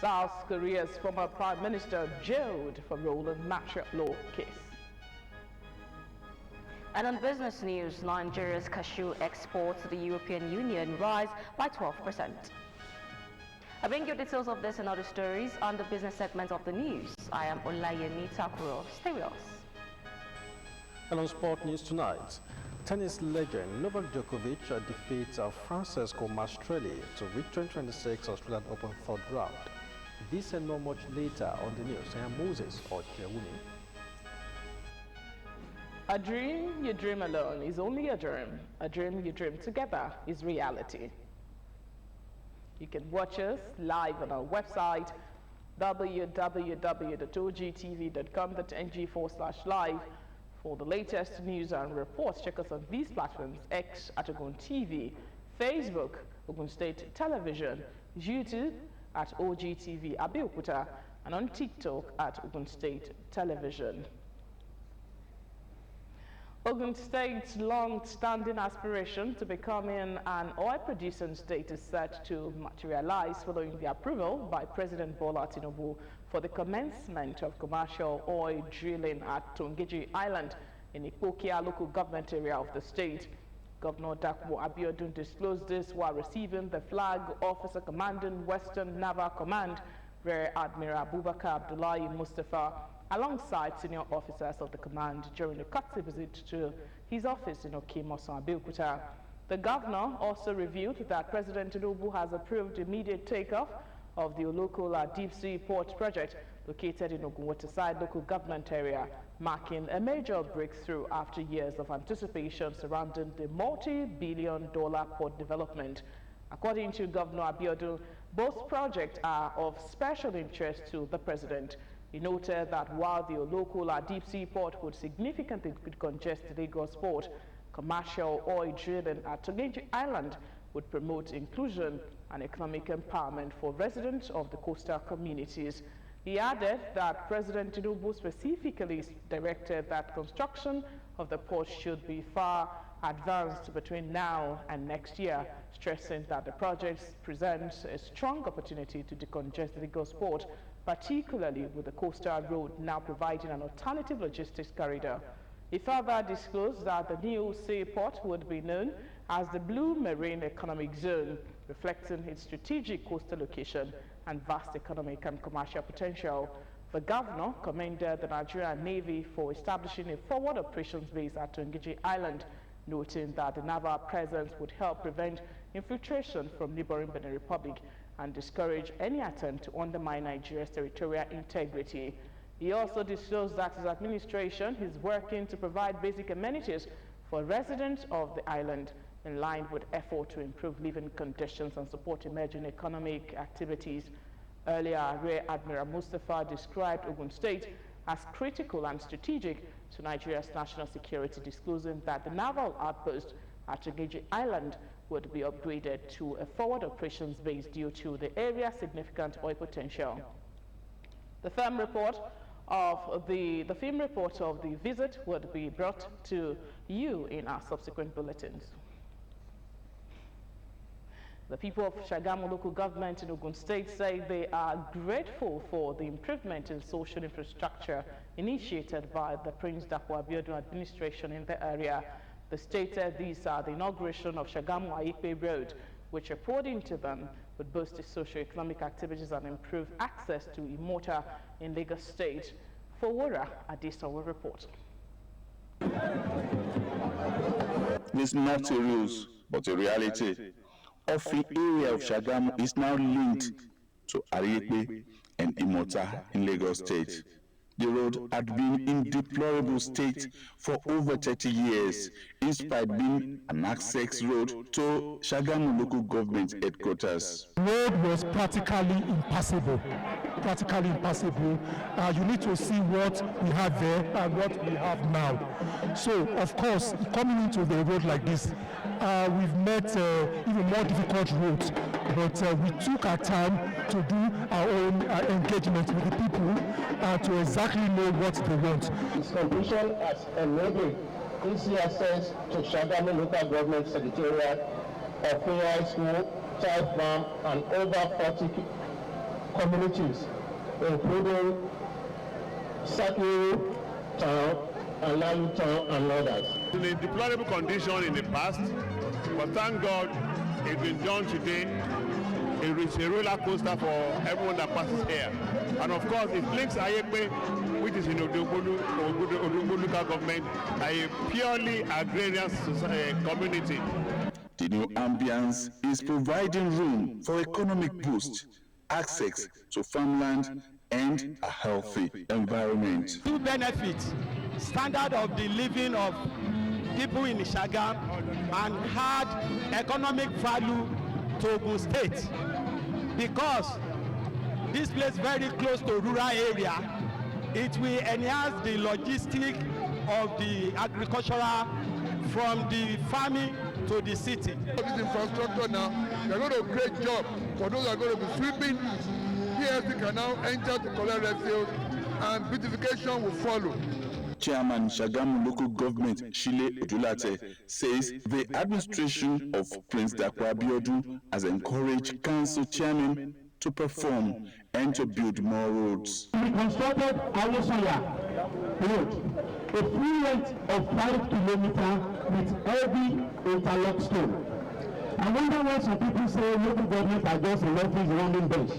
South Korea's former Prime Minister jailed for role in martial law case. And on business news, Nigeria's cashew exports to the European Union rise by 12%. I bring you details of this and other stories on the business segment of the news. I am Olayemi Takuro. Stay with us. And on sport news tonight, tennis legend Novak Djokovic defeats Francesco Mastrelli to reach 2026 Australian Open third round. This and not much later on the news. I am Moses Ochewumi. A dream you dream alone is only a dream. A dream you dream together is reality. You can watch us live on our website www.ogtv.com.ng/live. For the latest news and reports, check us on these platforms: X at Ogun TV, Facebook, Ogun State Television, YouTube at OGTV Abeokuta, and on TikTok at Ogun State Television. Ogun State's long-standing aspiration to becoming an oil-producing state is set to materialize following the approval by President Bola Tinubu for the commencement of commercial oil drilling at Tongeji Island in Ipokia local government area of the state. Governor Dakpo Abiodun disclosed this while receiving the flag officer commanding Western Naval Command, Rear Admiral Abubakar Abdullahi Mustafa, alongside senior officers of the command during a courtesy visit to his office in Okimoso, Abeokuta. The governor also revealed that President Tinubu has approved immediate takeoff of the Olokola Deep Sea Port project located in Ogun-Waterside local government area, marking a major breakthrough after years of anticipation surrounding the multi-billion-dollar port development. According to Governor Abiodun, both projects are of special interest to the president. He noted that while the Olokola Deep Sea Port would significantly decongest the Lagos port, commercial oil drilling at Tongeji Island would promote inclusion and economic empowerment for residents of the coastal communities. He added that President Tinubu specifically directed that construction of the port should be far advanced between now and next year, stressing that the project presents a strong opportunity to decongest the Lagos port, particularly with the coastal road now providing an alternative logistics corridor. He further disclosed that the new seaport would be known as the Blue Marine Economic Zone, reflecting its strategic coastal location and vast economic and commercial potential. The governor commended the Nigerian Navy for establishing a forward operations base at Tongeji Island, noting that the naval presence would help prevent infiltration from neighboring Benin Republic and discourage any attempt to undermine Nigeria's territorial integrity. He also disclosed that his administration is working to provide basic amenities for residents of the island, in line with effort to improve living conditions and support emerging economic activities. Earlier, Rear Admiral Mustafa described Ogun State as critical and strategic to Nigeria's national security, disclosing that the naval outpost at Tongeji Island would be upgraded to a forward operations base due to the area's significant oil potential. The film report of the visit would be brought to you in our subsequent bulletins. The people of Shagamu local government in Ogun State say they are grateful for the improvement in social infrastructure initiated by the Prince Dakpo Abiodun administration in the area. They stated these are the inauguration of Shagamu Aikpe Road, which according to them would boost the socio-economic activities and improve access to Imota in Lagos State. For Wora, Adisa will report. It's not a ruse, but a reality. The area of Shagamu is now linked to Ariekpe and Imota in Lagos State. The road had been in deplorable state for over 30 years, in spite of being an access road to Shagamu local government headquarters. The road was practically impassable. You need to see what we had there and what we have now. So, of course, coming into the road like this, we've met even more difficult routes, but we took our time to do our own engagement with the people to exactly know what they want. Its completion has enabled easy access to Shagamu local government secretariat, of High School, child farm, and over communities, including Sakiru Town, Alayu Town, and others. In a deplorable condition in the past, but thank God it's been done today. It's a roller coaster for everyone that passes here. And of course, it links Ayepe, which is in Odogbo local government, a purely agrarian community. The new ambience is providing room for economic boost, access to farmland, and a healthy environment. Two benefits: standard of the living of people in Ishagam and had economic value to Ogun State, because this place very close to rural area. It will enhance the logistic of the agricultural from the farming to the city. This infrastructure now, they're going to create jobs for those that are going to be sweeping. PSC can now enter to collect refuse, and beautification will follow. Chairman Shagamu Local Government Shile Odulate says the administration of Prince Dakwa Abiodun has encouraged council chairmen to perform and to build more roads. We constructed Awosanya Road, a full length of 5 kilometers with heavy interlock stone. I wonder why some people say local government are just an office running bench.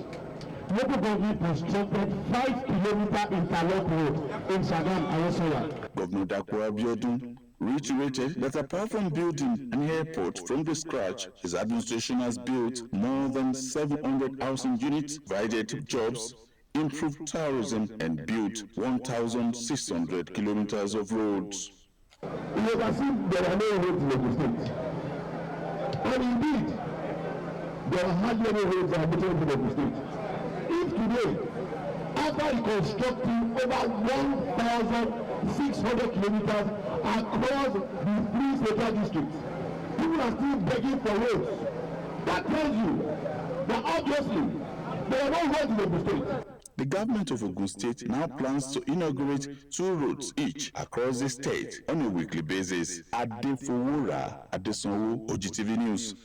Local government constructed 5 kilometer interlock road in Shagam, Awosanya. Governor Dakwa Abiodun reiterated that apart from building an airport from the scratch, his administration has built more than 700 housing units, provided jobs, improved tourism, and built 1,600 kilometers of roads. You can see there are no roads in the state. And indeed, there are hardly any roads that are built in the state. If today, after reconstructing over 1,600 kilometers across the 3 state districts, people are still begging for roads, that tells you that obviously there are no roads in the state. The government of Ogun State now plans to inaugurate 2 roads each across the state on a weekly basis. Adefowora Adesanwo, OGTV News.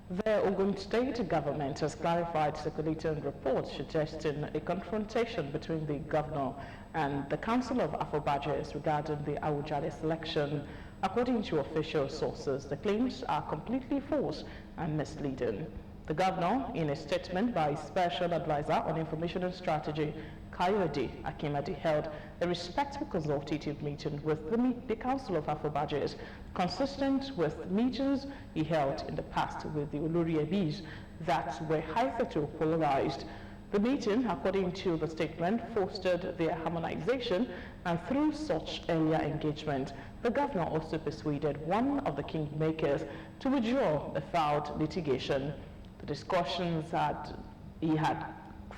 The Ogun State government has clarified circulating reports suggesting a confrontation between the governor and the Council of Afrobajes regarding the Awujale selection. According to official sources, the claims are completely false and misleading. The governor, in a statement by Special Advisor on Information and Strategy, Kayode Akimade, held a respectful consultative meeting with the Council of Afrobajes, consistent with meetings he held in the past with the Olori Ebis that were hitherto polarized. The meeting, according to the statement, fostered their harmonization, and through such earlier engagement, the governor also persuaded one of the kingmakers to withdraw the filed litigation. The discussions he had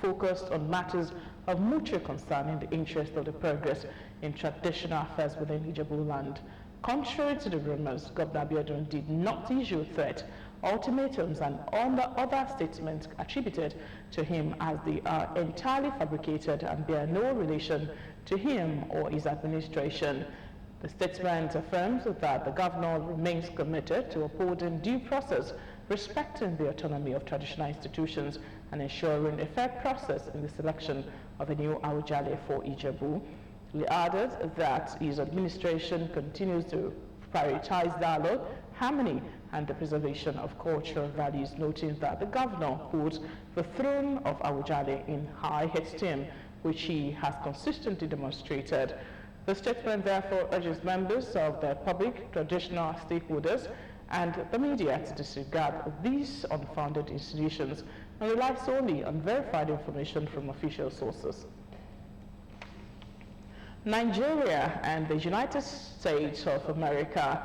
focused on matters of mutual concern in the interest of the progress in traditional affairs within Ijebu land. Contrary to the rumors, Governor Abiodun did not issue threats, ultimatums, and other statements attributed to him as they are entirely fabricated and bear no relation to him or his administration. The statement affirms that the governor remains committed to upholding due process, respecting the autonomy of traditional institutions, and ensuring a fair process in the selection of a new Awujale for Ijebu. He added that his administration continues to prioritize dialogue, harmony, and the preservation of cultural values, noting that the governor holds the throne of Awujale in high esteem, which he has consistently demonstrated. The statement therefore urges members of the public, traditional stakeholders, and the media to disregard these unfounded institutions and rely solely on verified information from official sources. Nigeria and the United States of America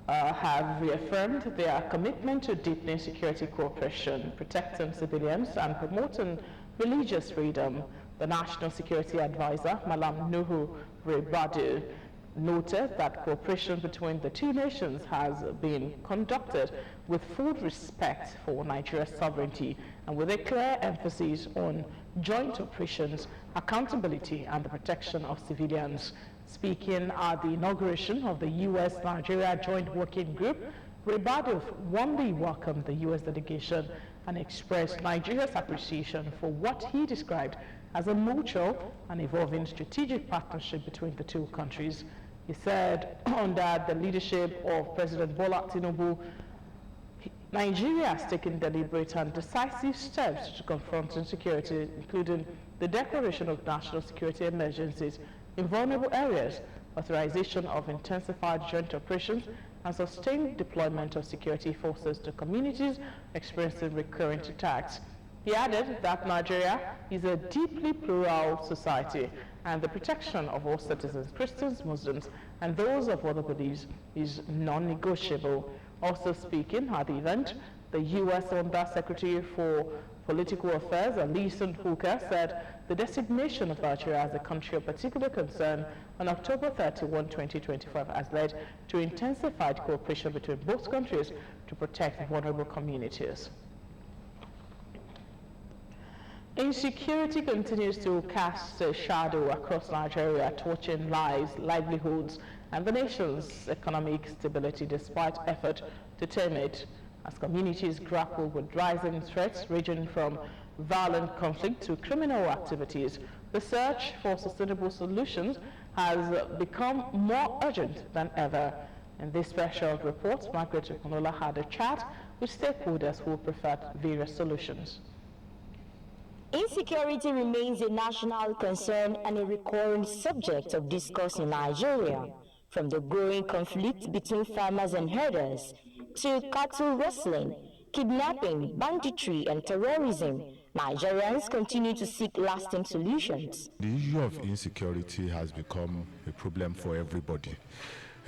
have reaffirmed their commitment to deepening security cooperation, protecting civilians, and promoting religious freedom. The National Security Advisor, Malam Nuhu Rebadu, noted that cooperation between the two nations has been conducted with full respect for Nigeria's sovereignty and with a clear emphasis on joint operations, accountability, and the protection of civilians. Speaking at the inauguration of the U.S.-Nigeria Joint Working Group Ribadov warmly welcomed the U.S. delegation and expressed Nigeria's appreciation for what he described as a mutual and evolving strategic partnership between the two countries. He said under the leadership of President Bola Tinubu, Nigeria has taken deliberate and decisive steps to confront insecurity, including the declaration of national security emergencies in vulnerable areas, authorization of intensified joint operations, and sustained deployment of security forces to communities experiencing recurrent attacks. He added that Nigeria is a deeply plural society and the protection of all citizens, Christians, Muslims, and those of other beliefs is non-negotiable. Also speaking at the event, the U.S. Undersecretary for Political Affairs, Alison Hooker, said the designation of Nigeria as a country of particular concern on October 31, 2025 has led to intensified cooperation between both countries to protect vulnerable communities. Insecurity continues to cast a shadow across Nigeria, torching lives, livelihoods, and the nation's economic stability despite effort to tame it. As communities grapple with rising threats ranging from violent conflict to criminal activities, the search for sustainable solutions has become more urgent than ever. In this special report, Margaret Okunola had a chat with stakeholders who preferred various solutions. Insecurity remains a national concern and a recurrent subject of discourse in Nigeria, from the growing conflict between farmers and herders to cattle rustling, kidnapping, banditry, and terrorism. Nigerians continue to seek lasting solutions. The issue of insecurity has become a problem for everybody.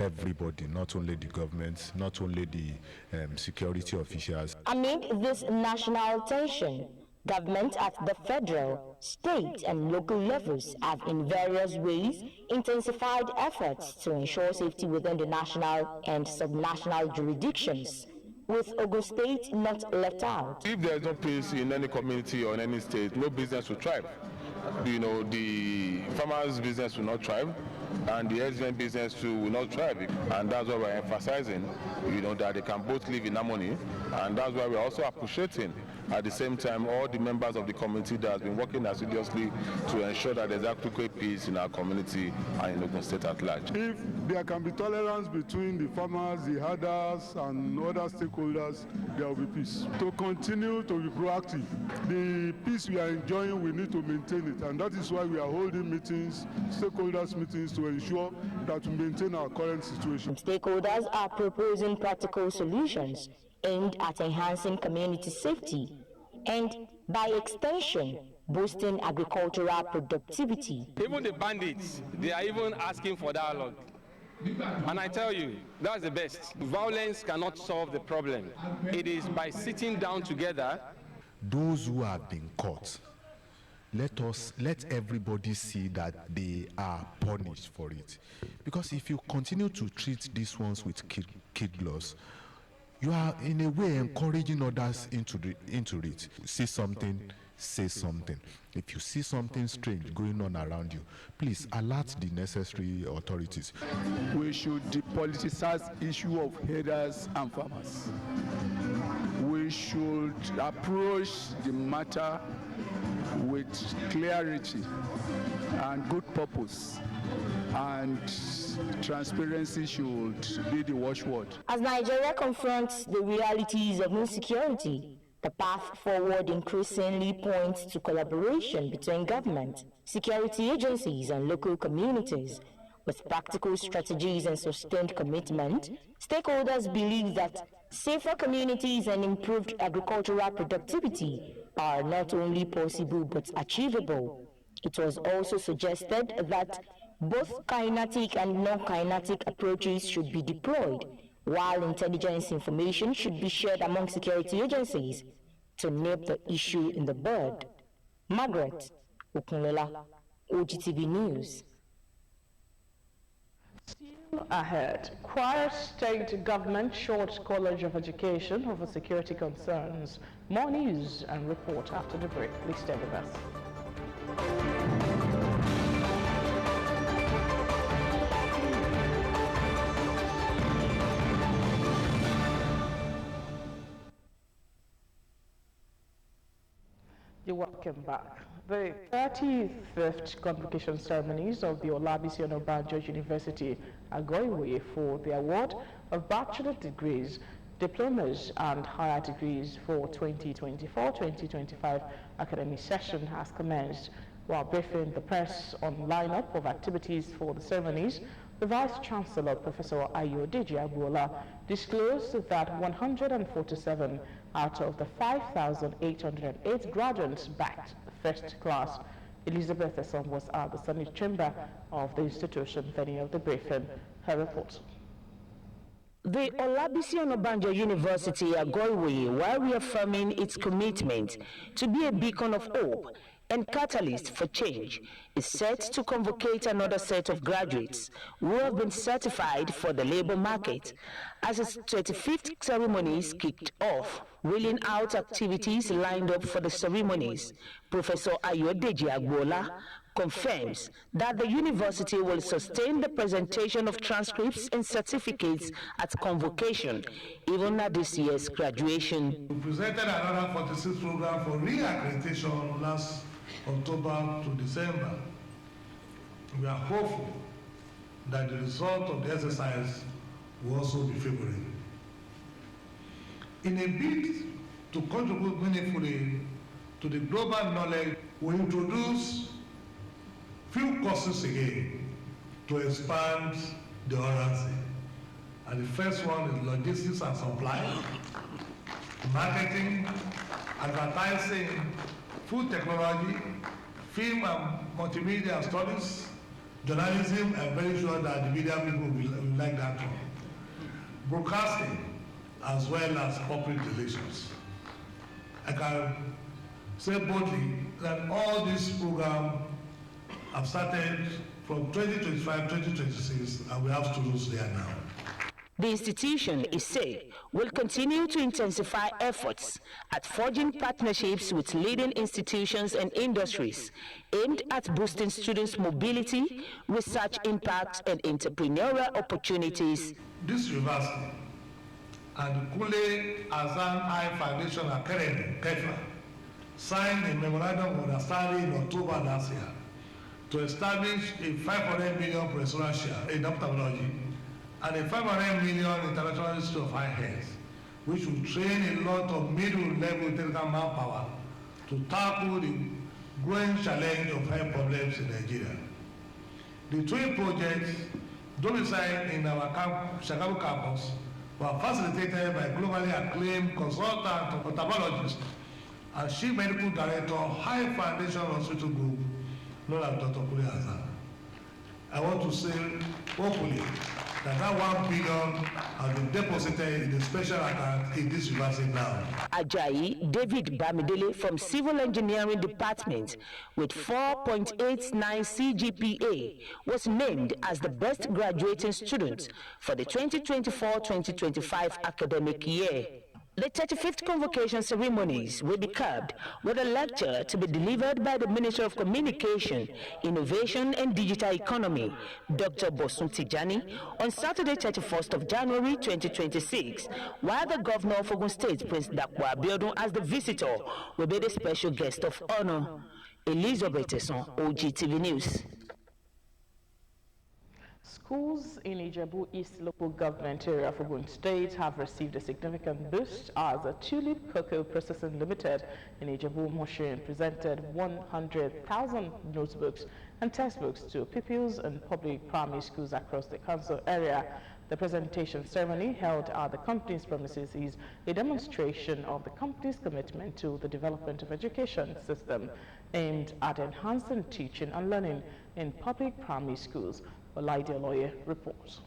Everybody, not only the government, not only the security officials. Amid this national tension, government at the federal, state, and local levels have in various ways intensified efforts to ensure safety within the national and subnational jurisdictions, with Ogun State not left out. If there is no peace in any community or in any state, no business will thrive. You know, the farmers' business will not thrive, and the resident business too will not thrive. And that's why we're emphasizing, you know, that they can both live in harmony, and that's why we're also appreciating at the same time all the members of the community that has been working assiduously to ensure that there's adequate peace in our community and in Ogun State at large. If there can be tolerance between the farmers, the herders, and other stakeholders, there will be peace. To continue to be proactive, the peace we are enjoying, we need to maintain it, and that is why we are holding meetings, stakeholders meetings, to ensure that we maintain our current situation. Stakeholders are proposing practical solutions aimed at enhancing community safety and, by extension, boosting agricultural productivity. Even the bandits, they are even asking for dialogue. And I tell you, that's the best. Violence cannot solve the problem. It is by sitting down together. Those who have been caught, let everybody see that they are punished for it. Because if you continue to treat these ones with kid gloves, you are in a way encouraging others into it. See something, say something. If you see something strange going on around you, please alert the necessary authorities. We should depoliticize the issue of herders and farmers. We should approach the matter with clarity and good purpose, and transparency should be the watchword. As Nigeria confronts the realities of insecurity, the path forward increasingly points to collaboration between government, security agencies, and local communities. With practical strategies and sustained commitment, stakeholders believe that safer communities and improved agricultural productivity are not only possible but achievable. It was also suggested that both kinetic and non-kinetic approaches should be deployed, while intelligence information should be shared among security agencies to nip the issue in the bud. Margaret Okunola, OGTV News. Still ahead, Kwara State Government Short College of Education over security concerns. More news and report after the break. Please stay with us. You're welcome back. The 35th convocation ceremonies of the Olabisi Onabanjo University are going away for the award of bachelor degrees, diplomas and higher degrees for 2024-2025 academic session has commenced. While briefing the press on lineup of activities for the ceremonies, the Vice Chancellor, Professor Ayodeji Agbola, disclosed that 147 out of the 5,808 graduates backed first class. Elizabeth Esson was at the Senate chamber of the institution venue of the briefing. Her report. The Olabisi Onabanjo University are going away while reaffirming its commitment to be a beacon of hope and catalyst for change, is set to convocate another set of graduates who have been certified for the labor market as its 35th ceremonies kicked off. Wheeling out activities lined up for the ceremonies, Professor Ayodeji Agbola confirms that the university will sustain the presentation of transcripts and certificates at convocation, even at this year's graduation. We presented another 46 program for re-accreditation last October to December. We are hopeful that the result of the exercise will also be favorable. In a bid to contribute meaningfully to the global knowledge, we introduce few courses again to expand the horizon. And the first one is logistics and supply, marketing, advertising, food technology, film and multimedia studies, journalism. I'm very sure that the media people will like that one. Broadcasting, as well as public relations. I can say boldly that all these programs have started from 2025-2026, and we have students there now. The institution, is said, will continue to intensify efforts at forging partnerships with leading institutions and industries aimed at boosting students' mobility, research impact, and entrepreneurial opportunities. This university and the Kule Azan Eye Foundation Academy, KEFA, signed a memorandum of understanding in October last year to establish a 500 million professional share in ophthalmology and a 500 million international institute of high health, which will train a lot of middle-level technical manpower to tackle the growing challenge of health problems in Nigeria. The twin projects domiciled in our Chicago campus were facilitated by globally acclaimed consultant ophthalmologist and chief medical director, High Foundation Hospital Group, known as Dr. Kule Azan. I want to say, hopefully, that 1 billion has been deposited in the special account in this university now. Ajayi David Bamidele from Civil Engineering Department with 4.89 CGPA was named as the best graduating student for the 2024-2025 academic year. The 35th convocation ceremonies will be capped with a lecture to be delivered by the Minister of Communication, Innovation and Digital Economy, Dr. Bosun Tijani, on Saturday, 31st of January 2026, while the Governor of Ogun State, Prince Dakwa Abiodun, as the visitor, will be the special guest of honor. Elizabeth Esson, OGTV News. Schools in Ijebu East local government area of Ogun State have received a significant boost as a Tulip Cocoa Processing Limited in Ijebu Moshin presented 100,000 notebooks and textbooks to pupils in public primary schools across the council area. The presentation ceremony held at the company's premises is a demonstration of the company's commitment to the development of education system aimed at enhancing teaching and learning in public primary schools. Olaide Lawyer reports.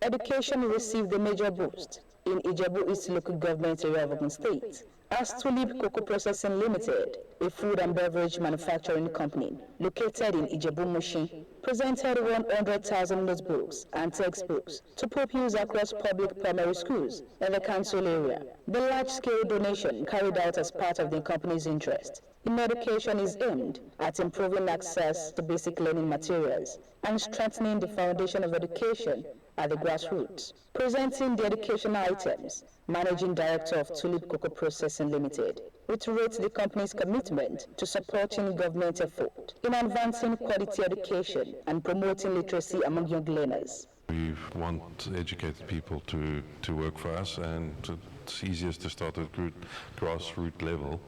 Education received a major boost in Ijebu East local government area of Ogun State, as Tulip Cocoa Processing Limited, a food and beverage manufacturing company located in Ijebu Mushin, presented 100,000 notebooks and textbooks to pupils across public primary schools in the council area. The large-scale donation carried out as part of the company's interest in education is aimed at improving access to basic learning materials and strengthening the foundation of education at the grassroots. Presenting the educational items, Managing Director of Tulip Cocoa Processing Limited reiterates the company's commitment to supporting government effort in advancing quality education and promoting literacy among young learners. We want educated people to work for us, and it's easiest to start at grassroots level,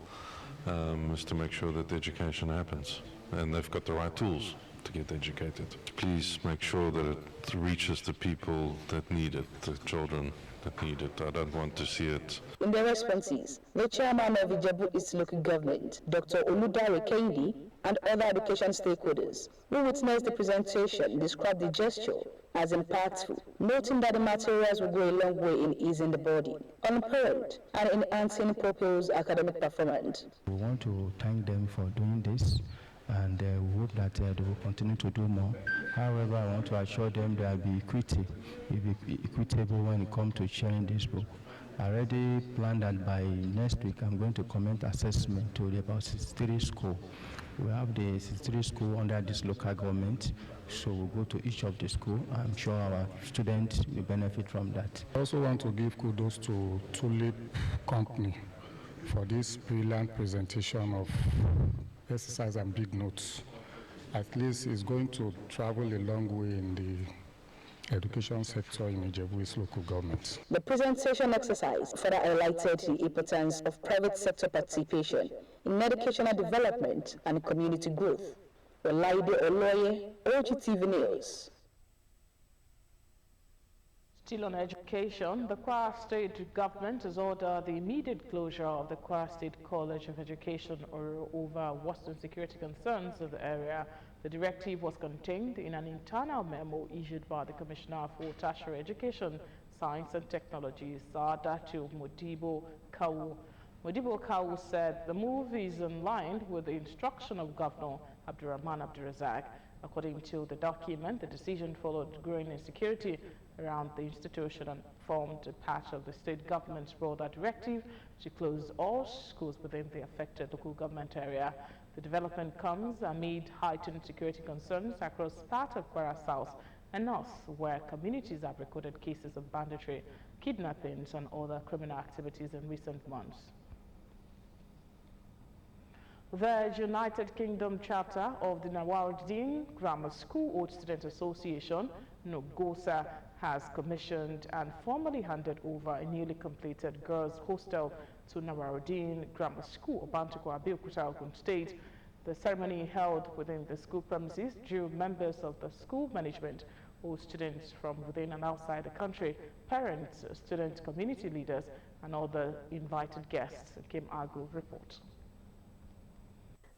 is to make sure that the education happens and they've got the right tools to get educated. Please make sure that it reaches the people that need it, the children that need it. I don't want to see it. In their responses, the chairman of Ijebu East Local Government, Dr. Oludare Kendi, and other education stakeholders who witnessed the presentation described the gesture as impactful, noting that the materials will go a long way in easing the burden on parents and enhancing pupils' academic performance. We want to thank them for doing this, and we hope that they will continue to do more. However, I want to assure them there will be equity, equitable when it comes to sharing this book. I already planned that by next week I'm going to comment assessment to about 63 schools. We have the 63 schools under this local government, so we'll go to each of the schools. I'm sure our students will benefit from that. I also want to give kudos to Tulip Company for this brilliant presentation of exercise and big notes. At least it's going to travel a long way in the education sector in Ijebu East local government. The presentation exercise further highlighted the importance of private sector participation in educational development and community growth. Olaide Oloye, OGTV News. Still on education, the Kwara State government has ordered the immediate closure of the Kwara State College of Education over Western security concerns of the area. The directive was contained in an internal memo issued by the Commissioner for Tertiary Education, Science and Technology, Saadatu Modibo Kawu. Modibo Kawu said the move is in line with the instruction of Governor Abdurrahman Abdurazak. According to the document, the decision followed growing insecurity around the institution and formed a part of the state government's broader directive to close all schools within the affected local government area. The development comes amid heightened security concerns across part of Kwara South and North, where communities have recorded cases of banditry, kidnappings, and other criminal activities in recent months. The United Kingdom chapter of the Nawaruddin Grammar School Old Student Association, NOGOSA, has commissioned and formally handed over a newly completed girls' hostel to Nawaruddin Grammar School, Obantukwa, Abeokuta, Ogun State. The ceremony held within the school premises drew members of the school management, all students from within and outside the country, parents, student community leaders, and other invited guests. Kim Agu reports.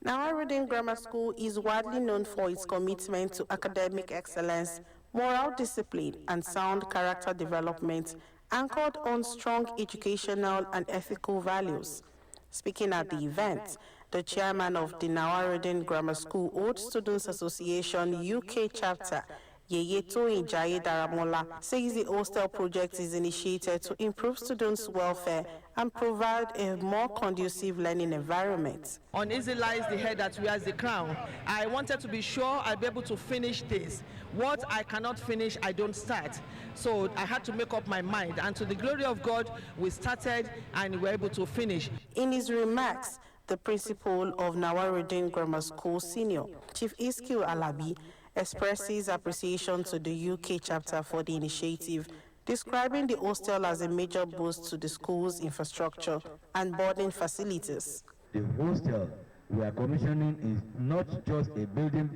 Nawaruddin Grammar School is widely known for its commitment to academic excellence, moral discipline, and sound character development, anchored on strong educational and ethical values. Speaking at the event, the chairman of the Nawaruddin Grammar School Old Students Association UK chapter, Yeyeto Injaye Daramola, says the hostel project is initiated to improve students' welfare and provide a more conducive learning environment. On easy lies the head that wears the crown. I wanted to be sure I'll be able to finish this. What I cannot finish, I don't start. So I had to make up my mind, and to the glory of God, we started and we were able to finish. In his remarks, the principal of Nawaruddin Grammar School Senior, Chief Iskil Alabi, expresses appreciation to the UK chapter for the initiative, describing the hostel as a major boost to the school's infrastructure and boarding facilities. The hostel we are commissioning is not just a building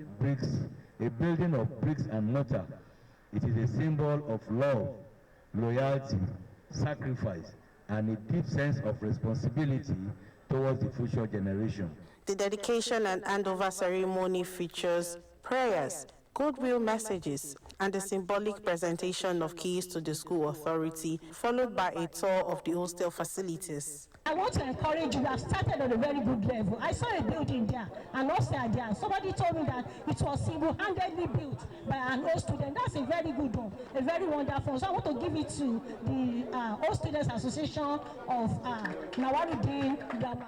of bricks and mortar. It is a symbol of love, loyalty, sacrifice, and a deep sense of responsibility towards the future generation. The dedication and handover ceremony features prayers, goodwill messages, and a symbolic presentation of keys to the school authority, followed by a tour of the hostel facilities. I want to encourage you. We have started on a very good level. I saw a building there, an hostel there. Somebody told me that it was single-handedly built by an old student. That's a very good one, a very wonderful. So I want to give it to the Old Students Association of Nawaruddin Grammar.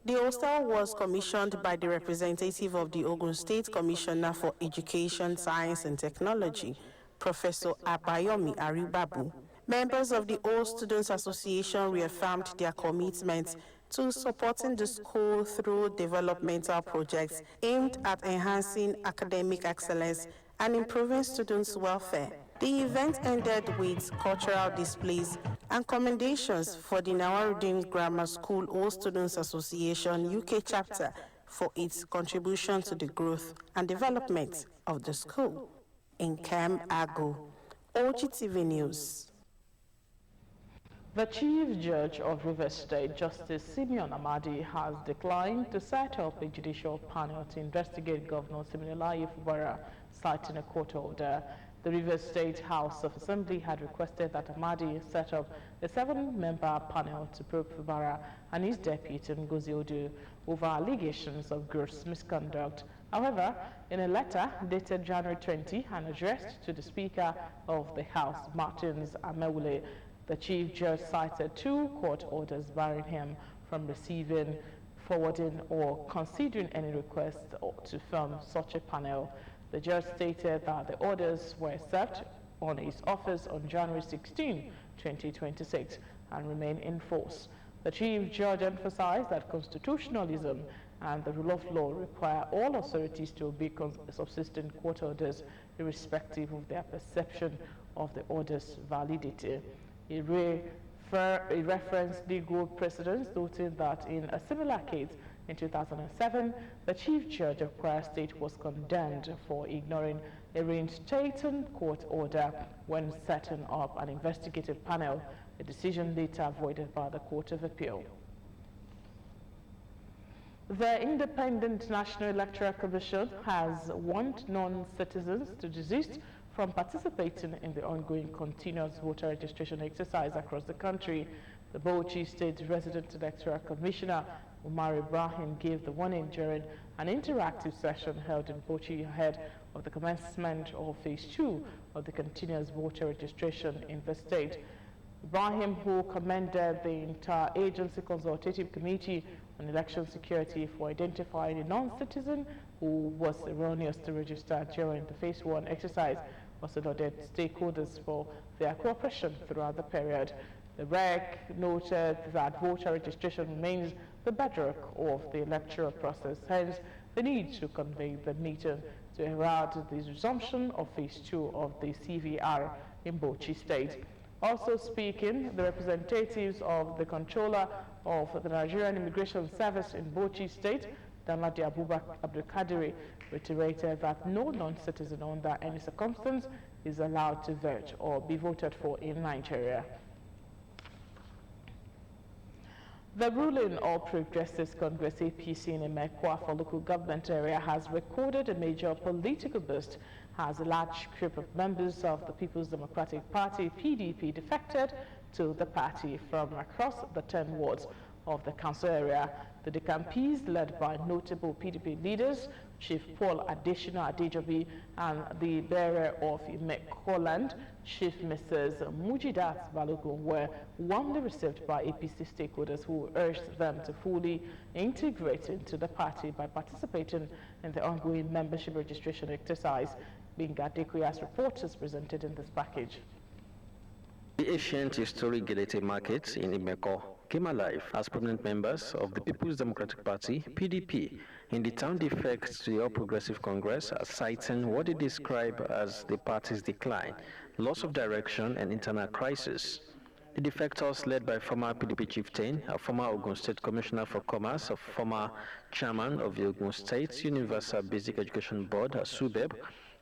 The hostel was commissioned by the representative of the Ogun State Commissioner for Education, Science and Technology, Professor Abayomi Aribabu. Members of the All Students Association reaffirmed their commitment to supporting the school through developmental projects aimed at enhancing academic excellence and improving students' welfare. The event ended with cultural displays and commendations for the Nawaruddin Grammar School All Students Association UK chapter for its contribution to the growth and development of the school. In Kem Ago, OGTV News. The Chief Judge of Rivers State, Justice Simeon Amadi, has declined to set up a judicial panel to investigate Governor Siminalayi Fubara, citing a court order. The Rivers State House of Assembly had requested that Amadi set up a 7-member panel to probe Fubara and his deputy Ngozi Odu over allegations of gross misconduct. However, in a letter dated January 20 and addressed to the Speaker of the House, Martins Amewule, the Chief Judge cited 2 court orders barring him from receiving, forwarding, or considering any request to form such a panel. The judge stated that the orders were served on his office on January 16, 2026 and remain in force. The Chief Judge emphasized that constitutionalism and the rule of law require all authorities to obey subsistent court orders irrespective of their perception of the order's validity. He referenced legal precedents, noting that in a similar case in 2007, the Chief Judge of Kwara State was condemned for ignoring a reinstating court order when setting up an investigative panel, a decision later voided by the Court of Appeal. The Independent National Electoral Commission has warned non-citizens to desist from participating in the ongoing continuous voter registration exercise across the country. The Bauchi State Resident Electoral Commissioner Umar Ibrahim gave the warning during an interactive session held in Bauchi ahead of the commencement of Phase 2 of the continuous voter registration in the state. Ibrahim, who commended the Inter-Agency Consultative Committee on Election Security for identifying a non-citizen who was erroneous to register during the Phase 1 exercise, also lauded stakeholders for their cooperation throughout the period. The REC noted that voter registration remains the bedrock of the electoral process, hence the need to convey the meeting to herald the resumption of Phase 2 of the CVR in Bauchi State. Also speaking, the representatives of the Controller of the Nigerian Immigration Service in Bauchi State, Damadi Abubakar Abdulkadiri, reiterated that no non-citizen under any circumstance is allowed to vote or be voted for in Nigeria. The ruling All Progressives Congress APC in Emekwa for local government area has recorded a major political boost as a large group of members of the People's Democratic Party PDP defected to the party from across the 10 wards of the council area. The decampees, led by notable PDP leaders, Chief Paul Adesina Adejobi, and the bearer of Imekwaland, Chief Mrs. Mujidat Balogun, were warmly received by APC stakeholders who urged them to fully integrate into the party by participating in the ongoing membership registration exercise. Binga Dekuyas report is presented in this package. The ancient historic Gelete market in Imeko came alive as prominent members of the People's Democratic Party, PDP, in the town defects to the All Progressive Congress, citing what they describe as the party's decline, loss of direction, and internal crisis. The defectors, led by former PDP chieftain, a former Ogun State Commissioner for Commerce, a former chairman of the Ogun State Universal Basic Education Board, SUBEB,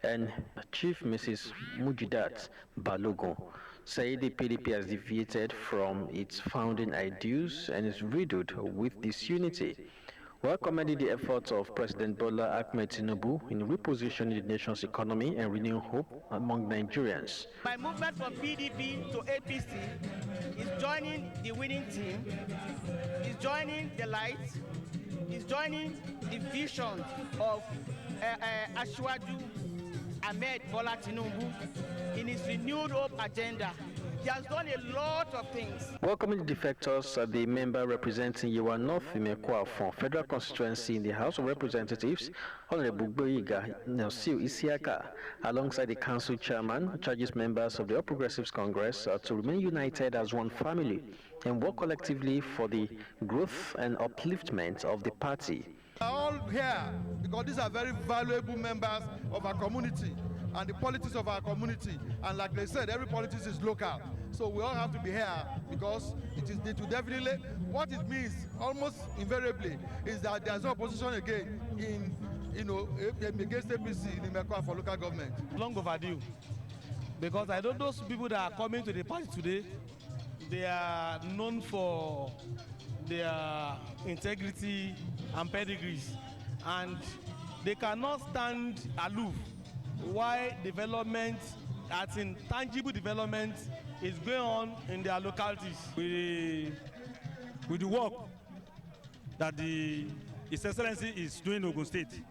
and Chief Mrs. Mujidat Balogun, say the PDP has deviated from its founding ideals and is riddled with disunity. While commending the efforts of President Bola Ahmed Tinubu in repositioning the nation's economy and renewing hope among Nigerians. My movement from PDP to APC is joining the winning team, is joining the light, is joining the vision of Asiwaju Ahmed Bola Tinubu in his renewed hope agenda He has done a lot of things. Welcoming the defectors, the member representing Yewa North Imekwa from Federal Constituency in the House of Representatives, Honorable Boyiga Nelsil Isiaka, alongside the Council Chairman, charges members of the All Progressives Congress to remain united as one family and work collectively for the growth and upliftment of the party. We are all here because these are very valuable members of our community and the politics of our community. And like they said, every politics is local. So we all have to be here because it will definitely, what it means almost invariably is that there's no opposition again against APC in Imekwa for local government. Long overdue, because I know those people that are coming to the party today, they are known for their integrity and pedigrees, and they cannot stand aloof while development, as in tangible development, is going on in their localities. With the work that His Excellency is doing in Ogun State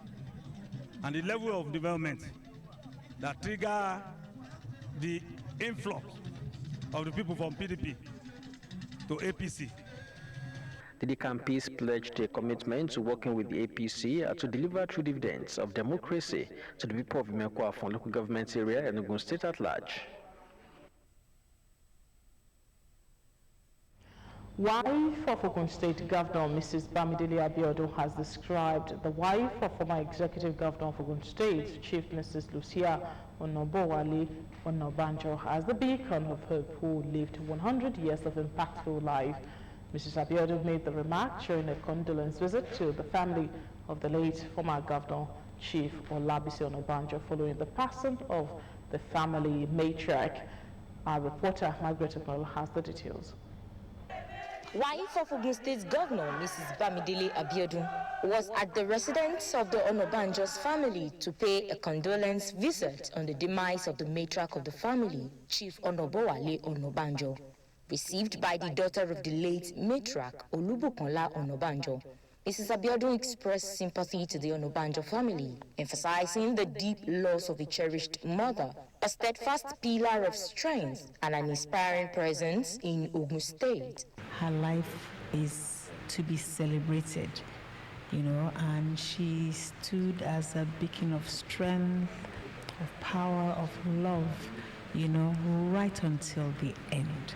and the level of development that trigger the influx of the people from PDP to APC. The campees pledged a commitment to working with the APC to deliver true dividends of democracy to the people of Imekwa from local government area and Ogun State at large. Wife of Ogun State Governor Mrs. Bamidele Abiodun has described the wife of former Executive Governor of Ogun State, Chief Mrs. Lucia Onobowale Onobanjo, as the beacon of hope who lived 100 years of impactful life. Mrs. Abiodun made the remark during a condolence visit to the family of the late former Governor, Chief Olabisi Onobanjo, following the passing of the family matriarch. Our reporter, Margaret Omola, has the details. Wife of Ogun State Governor Mrs. Bamidele Abiodun was at the residence of the Onobanjo's family to pay a condolence visit on the demise of the matriarch of the family, Chief Onobowale Onobanjo. Received by the daughter of the late matriarch, Olubukanla Onobanjo, Mrs. Abiodun expressed sympathy to the Onobanjo family, emphasizing the deep loss of a cherished mother, a steadfast pillar of strength, and an inspiring presence in Ogun State. Her life is to be celebrated, and she stood as a beacon of strength, of power, of love, right until the end.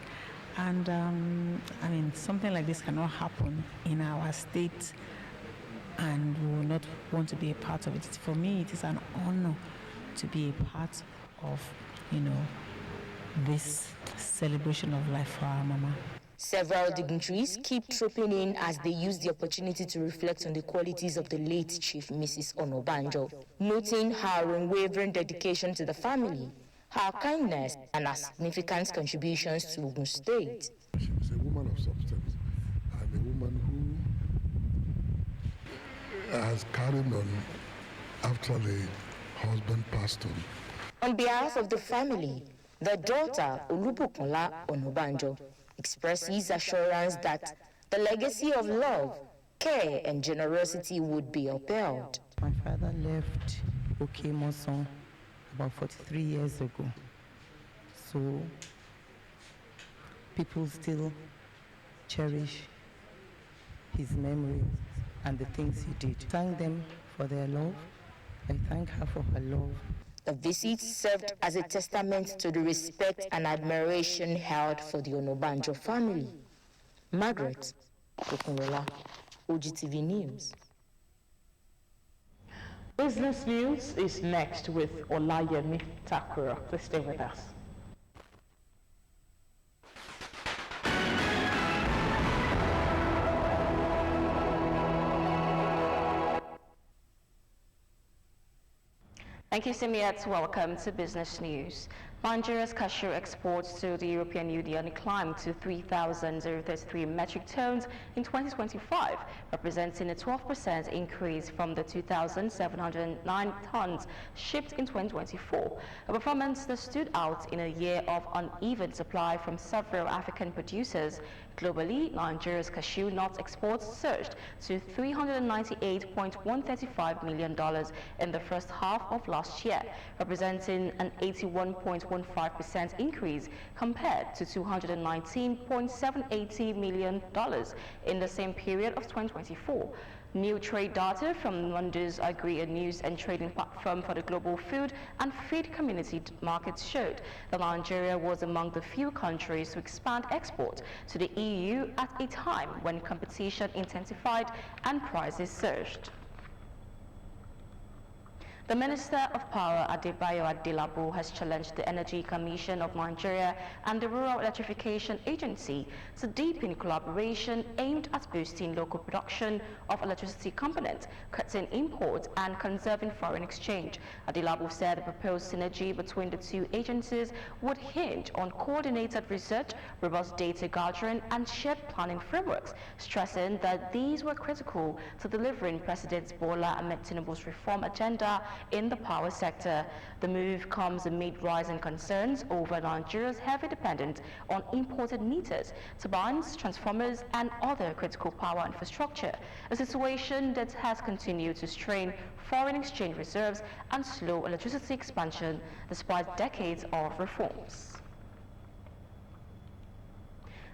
And I mean, something like this cannot happen in our state, and we will not want to be a part of it. For me, it is an honor to be a part of, this celebration of life for our mama. Several dignitaries keep trooping in as they use the opportunity to reflect on the qualities of the late Chief Mrs. Onobanjo, noting her unwavering dedication to the family, her kindness, and her significant contributions to Ogun State. She was a woman of substance and a woman who has carried on after the husband passed on. On behalf of the family, the daughter, Olubukanla Onobanjo, expresses assurance that the legacy of love, care, and generosity would be upheld. My father left Okemoson about 43 years ago. So people still cherish his memory and the things he did. Thank them for their love. I thank her for her love. The visit served as a testament to the respect and admiration held for the Onobanjo family. Margaret Okunrola, OGTV News. Business News is next with Olayemi Takura. Please stay with us. Thank you, Simiat. Welcome to Business News. Nigeria's cashew exports to the European Union climbed to 3,033 metric tons in 2025, representing a 12% increase from the 2,709 tons shipped in 2024, a performance that stood out in a year of uneven supply from several African producers Globally, Nigeria's cashew nut exports surged to $398.135 million in the first half of last year, representing an 81.15% increase compared to $219.780 million in the same period of 2024. New trade data from Mondo's Agri, a news and trading platform for the global food and feed community markets, showed that Nigeria was among the few countries to expand export to the EU at a time when competition intensified and prices surged. The Minister of Power, Adebayo Adelabu, has challenged the Energy Commission of Nigeria and the Rural Electrification Agency to deepen collaboration aimed at boosting local production of electricity components, cutting imports, and conserving foreign exchange. Adelabu said the proposed synergy between the two agencies would hinge on coordinated research, robust data gathering, and shared planning frameworks, stressing that these were critical to delivering President Bola Ahmed Tinubu's reform agenda in the power sector. The move comes amid rising concerns over Nigeria's heavy dependence on imported meters, turbines, transformers, and other critical power infrastructure, a situation that has continued to strain foreign exchange reserves and slow electricity expansion despite decades of reforms.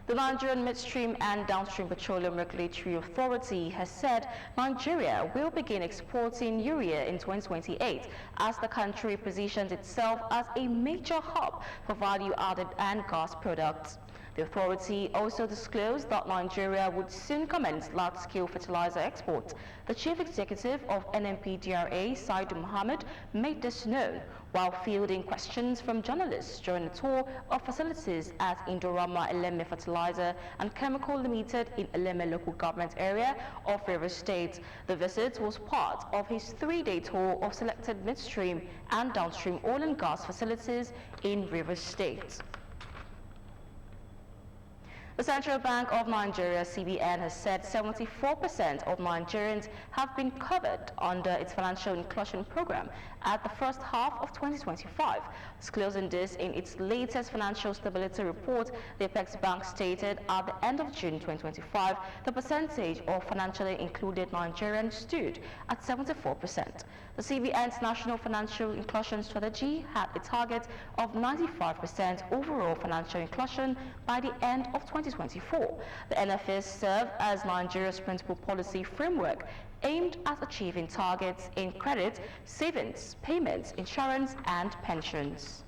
The Nigerian Midstream and Downstream Petroleum Regulatory Authority has said Nigeria will begin exporting urea in 2028 as the country positions itself as a major hub for value-added and gas products. The authority also disclosed that Nigeria would soon commence large-scale fertilizer exports. The chief executive of NMPDRA, Saidu Mohammed, made this known while fielding questions from journalists during a tour of facilities at Indorama Eleme Fertilizer and Chemical Limited in Eleme local government area of Rivers State. The visit was part of his 3-day tour of selected midstream and downstream oil and gas facilities in Rivers State. The Central Bank of Nigeria, CBN, has said 74% of Nigerians have been covered under its financial inclusion program at the first half of 2025. Disclosing this in its latest financial stability report, the Apex Bank stated at the end of June 2025, the percentage of financially included Nigerians stood at 74%. The CBN's National Financial Inclusion Strategy had a target of 95% overall financial inclusion by the end of 2024. The NFS served as Nigeria's principal policy framework aimed at achieving targets in credit, savings, payments, insurance, and pensions.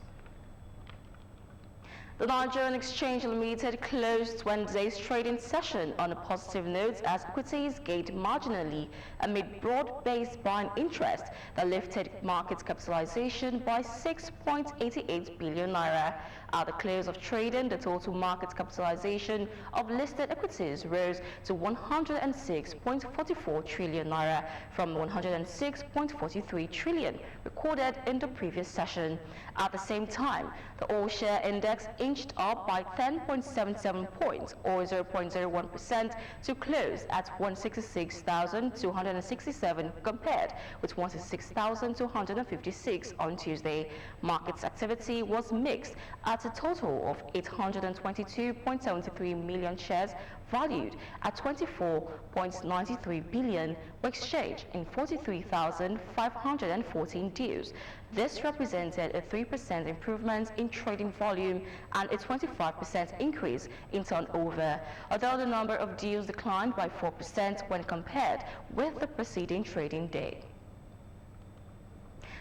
The Nigerian Exchange Limited closed Wednesday's trading session on a positive note as equities gained marginally amid broad-based buying interest that lifted market capitalization by 6.88 billion naira. At the close of trading, the total market capitalization of listed equities rose to 106.44 trillion naira from 106.43 trillion recorded in the previous session. At the same time, the all-share index inched up by 10.77 points or 0.01% to close at 166,267 compared with 166,256 on Tuesday. Markets activity was mixed at a total of 822.73 million shares valued at 24.93 billion were exchanged in 43,514 deals. This represented a 3% improvement in trading volume and a 25% increase in turnover, although the number of deals declined by 4% when compared with the preceding trading day.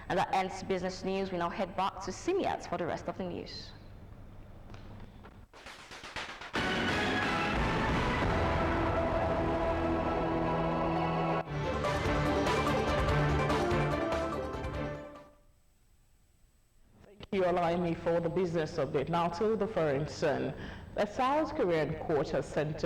And that ends business news. We now head back to Simiat for the rest of the news. You allow me for the business update. Now to the foreign scene. The South Korean court has sent